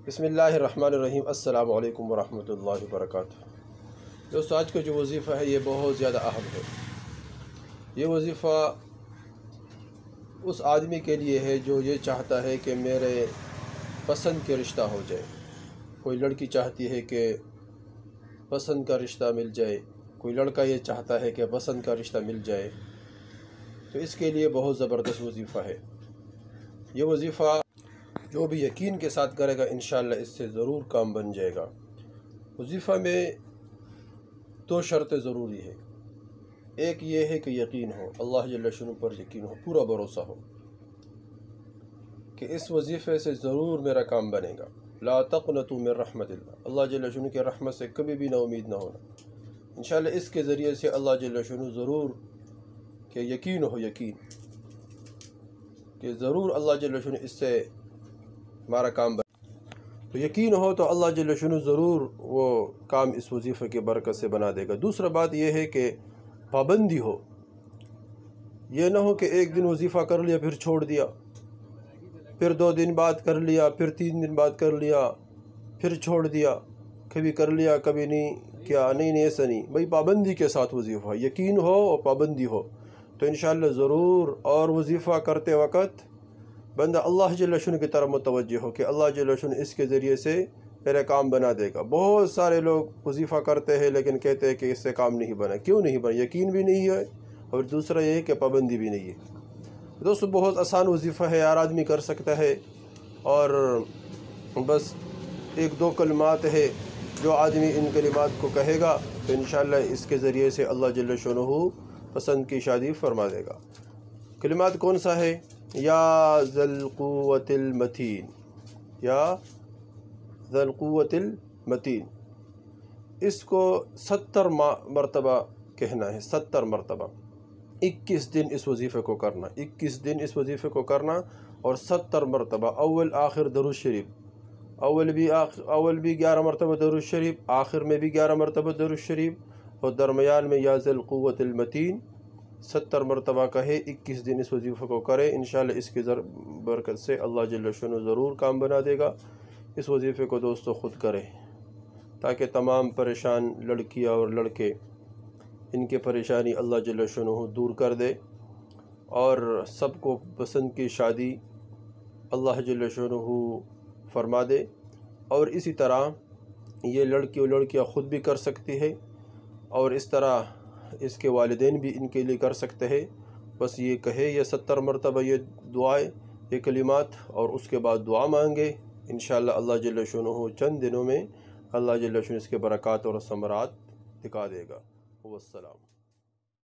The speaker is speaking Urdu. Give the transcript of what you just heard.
بسم اللہ الرحمن الرحیم۔ السلام علیکم ورحمۃ اللہ وبرکاتہ۔ دوستو، آج کا جو وظیفہ ہے یہ بہت زیادہ اہم ہے۔ یہ وظیفہ اس آدمی کے لیے ہے جو یہ چاہتا ہے کہ میرے پسند کے رشتہ ہو جائے۔ کوئی لڑکی چاہتی ہے کہ پسند کا رشتہ مل جائے، کوئی لڑکا یہ چاہتا ہے کہ پسند کا رشتہ مل جائے، تو اس کے لیے بہت زبردست وظیفہ ہے۔ یہ وظیفہ جو بھی یقین کے ساتھ کرے گا انشاءاللہ اس سے ضرور کام بن جائے گا۔ وظیفہ میں دو شرطیں ضروری ہے۔ ایک یہ ہے کہ یقین ہو، اللہ جل شانہ پر یقین ہو، پورا بھروسہ ہو کہ اس وظیفے سے ضرور میرا کام بنے گا۔ لا تقنطوا من رحمت اللہ، اللہ جل شانہ کے رحمت سے کبھی بھی نا امید نہ ہونا۔ انشاءاللہ اس کے ذریعے سے اللہ جل شانہ ضرور کہ یقین ہو، یقین کہ ضرور اللہ جل شانہ اس سے ہمارا کام بنے، تو یقین ہو تو اللہ جل شانہ ضرور وہ کام اس وظیفے کی برکت سے بنا دے گا۔ دوسرا بات یہ ہے کہ پابندی ہو، یہ نہ ہو کہ ایک دن وظیفہ کر لیا پھر چھوڑ دیا، پھر 2 دن بعد کر لیا، پھر 3 دن بعد کر لیا، پھر چھوڑ دیا، کبھی کر لیا کبھی نہیں کیا۔ نہیں ایسا نہیں بھائی، پابندی کے ساتھ وظیفہ، یقین ہو اور پابندی ہو تو انشاءاللہ ضرور۔ اور وظیفہ کرتے وقت بندہ اللہ جل شانہ کی طرف متوجہ ہو کہ اللہ جل شانہ اس کے ذریعے سے میرا کام بنا دے گا۔ بہت سارے لوگ وظیفہ کرتے ہیں لیکن کہتے ہیں کہ اس سے کام نہیں بنا۔ کیوں نہیں بنا؟ یقین بھی نہیں ہے، اور دوسرا یہ ہے کہ پابندی بھی نہیں ہے۔ دوستو، بہت آسان وظیفہ ہے، ہر آدمی کر سکتا ہے، اور بس 1-2 کلمات ہے، جو آدمی ان کلمات کو کہے گا تو انشاءاللہ اس کے ذریعے سے اللہ جل شانہ پسند کی شادی فرما دے گا۔ کلمات کون سا ہے؟ یا ذا القوۃ المتین، یا ذا القوۃ المتین، اس کو 70 مرتبہ کہنا ہے، 70 مرتبہ، 21 دن اس وظیفے کو کرنا، 21 دن اس وظیفے کو کرنا، اور 70 مرتبہ اول آخر درود شریف، اول بھی 11 مرتبہ درود شریف، آخر میں بھی 11 مرتبہ درود شریف، اور درمیان میں یا ذا القوۃ المتین 70 مرتبہ کہے، 21 دن اس وظیفے کو کرے، انشاءاللہ اس کی برکت سے اللہ جل شانہ ضرور کام بنا دے گا۔ اس وظیفے کو دوستو خود کرے تاکہ تمام پریشان لڑکیاں اور لڑکے ان کے پریشانی اللہ جل شانہ دور کر دے، اور سب کو پسند کی شادی اللہ جل شانہ فرما دے۔ اور اسی طرح یہ لڑکیاں خود بھی کر سکتی ہے، اور اس طرح اس کے والدین بھی ان کے لیے کر سکتے ہیں۔ بس یہ کہے یہ 70 مرتبہ یہ دعائیں، یہ کلمات، اور اس کے بعد دعا مانگے، انشاءاللہ اللہ جل شانہ چند دنوں میں اللہ جل شانہ اس کے برکات اور ثمرات دکھا دے گا۔ والسلام۔